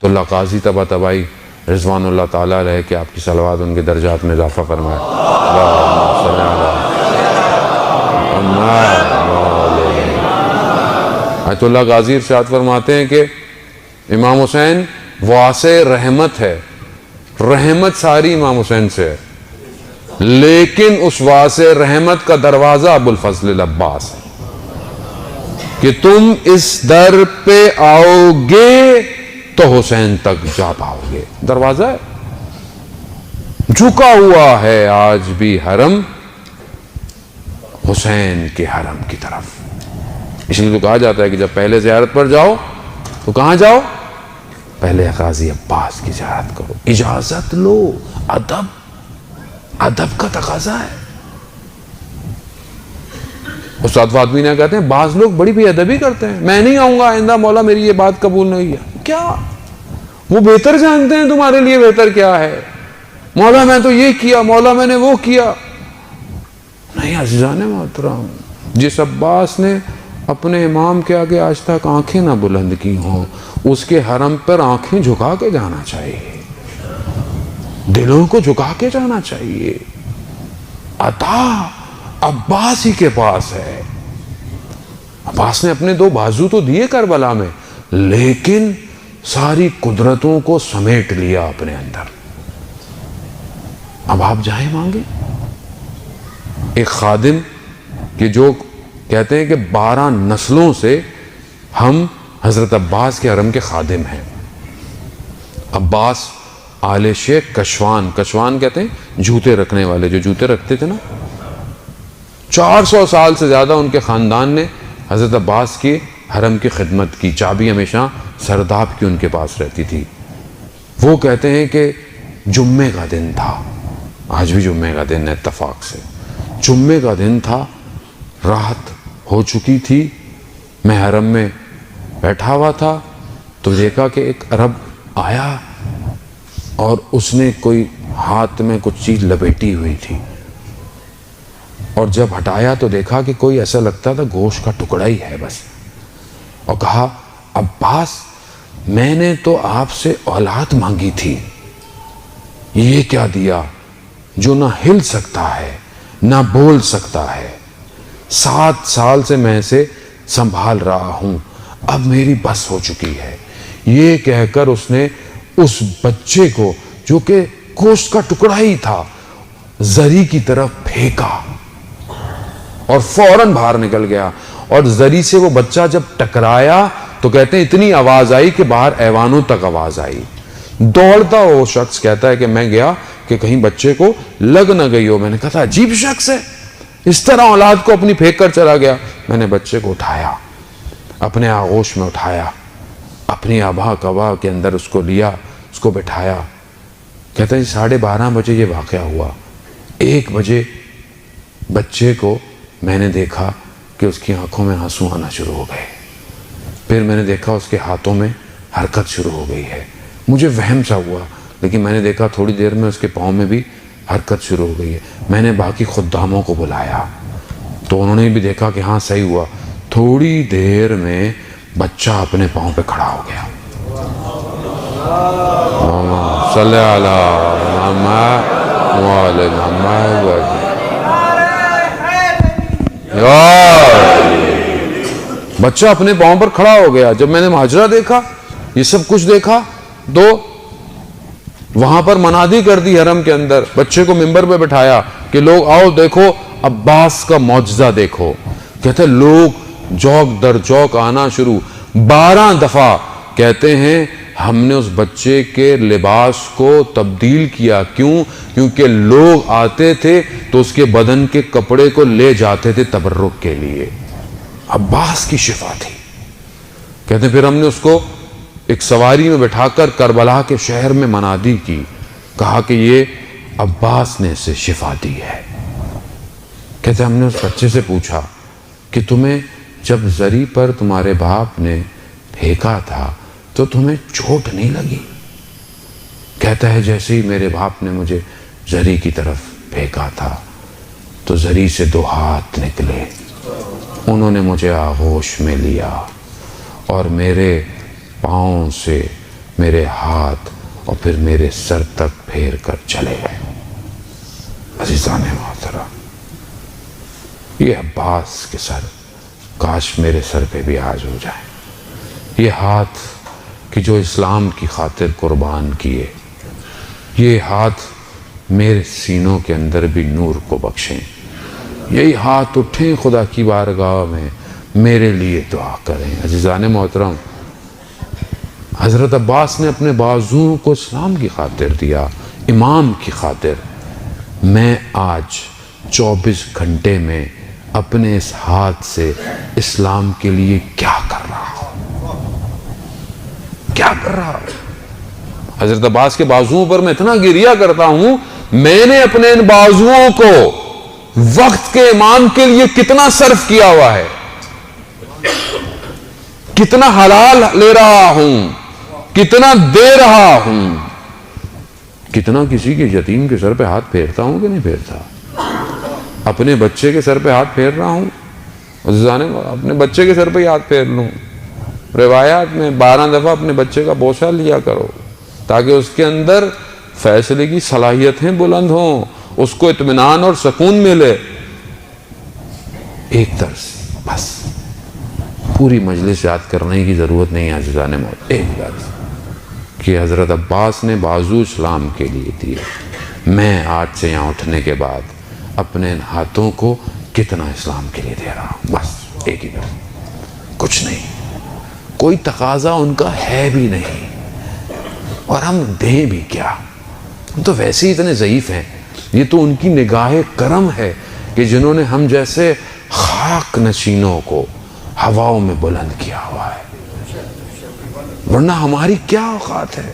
تو اللہ قاضی طبع طبعی رضوان اللہ تعالیٰ علیہ کہ آپ کی صلوات ان کے درجات میں اضافہ فرمائے. اللہم صلی علی آیت اللہ غازی ارشاد فرماتے ہیں کہ امام حسین واسع رحمت ہے، رحمت ساری امام حسین سے ہے، لیکن اس واسع رحمت کا دروازہ ابوالفضل العباس ہے کہ تم اس در پہ آؤ گے تو حسین تک جا پاؤ گے. دروازہ ہے، جھکا ہوا ہے آج بھی حرم حسین کے حرم کی طرف. اس لیے تو کہا جاتا ہے کہ جب پہلے زیارت پر جاؤ تو کہاں جاؤ؟ پہلے قاضی عباس کی زیارت کرو، اجازت لو. ادب کا تقاضا ہے. استاد فاطمی نے کہتے ہیں بعض لوگ بڑی بے ادبی کرتے ہیں، میں نہیں آؤں گا آئندہ، مولا میری یہ بات قبول نہیں ہے. کیا وہ بہتر جانتے ہیں تمہارے لیے بہتر کیا ہے؟ مولا میں تو یہ کیا، مولا میں نے وہ کیا. نہیں عزیزان محترم، جس عباس نے اپنے امام کے آگے آج تک آنکھیں نہ بلند کی ہوں، اس کے حرم پر آنکھیں جھکا کے جانا چاہیے، دلوں کو جھکا کے جانا چاہیے. عطا عباس ہی کے پاس ہے. عباس نے اپنے 2 بازو تو دیے کربلا میں، لیکن ساری قدرتوں کو سمیٹ لیا اپنے اندر. اب آپ جائیں مانگے. ایک خادم کہ جو کہتے ہیں کہ 12 نسلوں سے ہم حضرت عباس کے حرم کے خادم ہیں. عباس آل شیخ کشوان کہتے ہیں جوتے رکھنے والے، جو جوتے رکھتے تھے نا. 400 سال سے زیادہ ان کے خاندان نے حضرت عباس کی حرم کی خدمت کی. چابی ہمیشہ سرداب کی ان کے پاس رہتی تھی. وہ کہتے ہیں کہ جمعے کا دن تھا، آج بھی جمعے کا دن ہے اتفاق سے، جمعے کا دن تھا، رات ہو چکی تھی، میں حرم میں بیٹھا ہوا تھا تو دیکھا کہ ایک عرب آیا اور اس نے کوئی ہاتھ میں کچھ چیز لپیٹی ہوئی تھی، اور جب ہٹایا تو دیکھا کہ کوئی ایسا لگتا تھا گوشت کا ٹکڑا ہی ہے بس. اور کہا عباس میں نے تو آپ سے اولاد مانگی تھی، یہ کیا دیا جو نہ ہل سکتا ہے نہ بول سکتا ہے. 7 سال سے میں اسے سنبھال رہا ہوں، اب میری بس ہو چکی ہے. یہ کہہ کر اس نے اس بچے کو جو کہ گوشت کا ٹکڑا ہی تھا زری کی طرف پھینکا اور فوراً باہر نکل گیا. اور زری سے وہ بچہ جب ٹکرایا تو کہتے ہیں اتنی آواز آئی کہ باہر ایوانوں تک آواز آئی. دوڑتا وہ شخص کہتا ہے کہ میں گیا کہ کہیں بچے کو لگ نہ گئی ہو. میں نے کہا تھا عجیب شخص ہے، اس طرح اولاد کو اپنی پھینک کر چلا گیا. میں نے بچے کو اٹھایا، اپنے آغوش میں اٹھایا، اپنی آبا کبا کے اندر اس کو لیا، اس کو بٹھایا. کہتا ہے 12:30 بجے یہ واقعہ ہوا. 1 بجے بچے کو میں نے دیکھا کہ اس کی آنکھوں میں آنسو آنا شروع ہو گئے. پھر میں نے دیکھا اس کے ہاتھوں میں حرکت شروع ہو گئی ہے. مجھے وہم سا ہوا، لیکن میں نے دیکھا تھوڑی دیر میں اس کے پاؤں میں بھی حرکت شروع ہو گئی ہے. میں نے باقی خداموں کو بلایا تو انہوں نے بھی دیکھا کہ ہاں صحیح ہوا. تھوڑی دیر میں بچہ اپنے پاؤں پہ کھڑا ہو گیا. صلی اللہ محمد. بچہ اپنے پاؤں پر کھڑا ہو گیا. جب میں نے ماجرا دیکھا، یہ سب کچھ دیکھا، تو وہاں پر منادی کر دی حرم کے اندر. بچے کو ممبر پہ بٹھایا کہ لوگ آؤ دیکھو عباس کا معجزہ دیکھو. کہتے لوگ جوک در جوک آنا شروع. 12 دفعہ کہتے ہیں ہم نے اس بچے کے لباس کو تبدیل کیا. کیوں؟ کیونکہ لوگ آتے تھے تو اس کے بدن کے کپڑے کو لے جاتے تھے تبرک کے لیے. عباس کی شفا تھی. کہتے پھر ہم نے اس کو ایک سواری میں بٹھا کر کربلا کے شہر میں منادی کی، کہا کہ یہ عباس نے اسے شفا دی ہے. کہتے ہم نے اس بچے سے پوچھا کہ تمہیں جب زری پر تمہارے باپ نے پھینکا تھا تو تمہیں چوٹ نہیں لگی؟ کہتا ہے جیسے ہی میرے باپ نے مجھے زری کی طرف پھینکا تھا تو زری سے 2 ہاتھ نکلے، انہوں نے مجھے آغوش میں لیا اور میرے پاؤں سے میرے ہاتھ اور پھر میرے سر تک پھیر کر چلے گئے۔ عزیزان محترم، یہ عباس کے سر کاش میرے سر پہ بھی آج ہو جائیں۔ یہ ہاتھ کہ جو اسلام کی خاطر قربان کیے، یہ ہاتھ میرے سینوں کے اندر بھی نور کو بخشیں۔ یہی ہاتھ اٹھیں خدا کی بارگاہ میں، میرے لیے دعا کریں۔ عزیزان محترم، حضرت عباس نے اپنے بازوؤں کو اسلام کی خاطر دیا، امام کی خاطر۔ میں آج 24 گھنٹے میں اپنے اس ہاتھ سے اسلام کے لیے کیا کر رہا ہوں؟ کیا کر رہا ہوں؟ حضرت عباس کے بازوؤں پر میں اتنا گریہ کرتا ہوں، میں نے اپنے ان بازوؤں کو وقت کے امام کے لیے کتنا صرف کیا ہوا ہے، کتنا حلال لے رہا ہوں، کتنا دے رہا ہوں، کتنا کسی کے یتیم کے سر پہ ہاتھ پھیرتا ہوں کہ نہیں پھیرتا، اپنے بچے کے سر پہ ہاتھ پھیر رہا ہوں۔ اپنے بچے کے سر پہ ہی ہاتھ پھیر لوں۔ روایات میں 12 دفعہ اپنے بچے کا بوسہ لیا کرو تاکہ اس کے اندر فیصلے کی صلاحیتیں بلند ہوں، اس کو اطمینان اور سکون ملے۔ ایک درس بس، پوری مجلس یاد کرنے کی ضرورت نہیں ہے عزیزان موت، ایک درس کہ حضرت عباس نے بازو اسلام کے لیے دیے، میں آج سے یہاں اٹھنے کے بعد اپنے ان ہاتھوں کو کتنا اسلام کے لیے دے رہا ہوں، بس ایک ہی درس، کچھ نہیں، کوئی تقاضا ان کا ہے بھی نہیں، اور ہم دیں بھی کیا، ہم تو ویسے ہی اتنے ضعیف ہیں۔ یہ تو ان کی نگاہ کرم ہے کہ جنہوں نے ہم جیسے خاک نشینوں کو ہواؤں میں بلند کیا ہوا ہے، ورنہ ہماری کیا اوقات ہے۔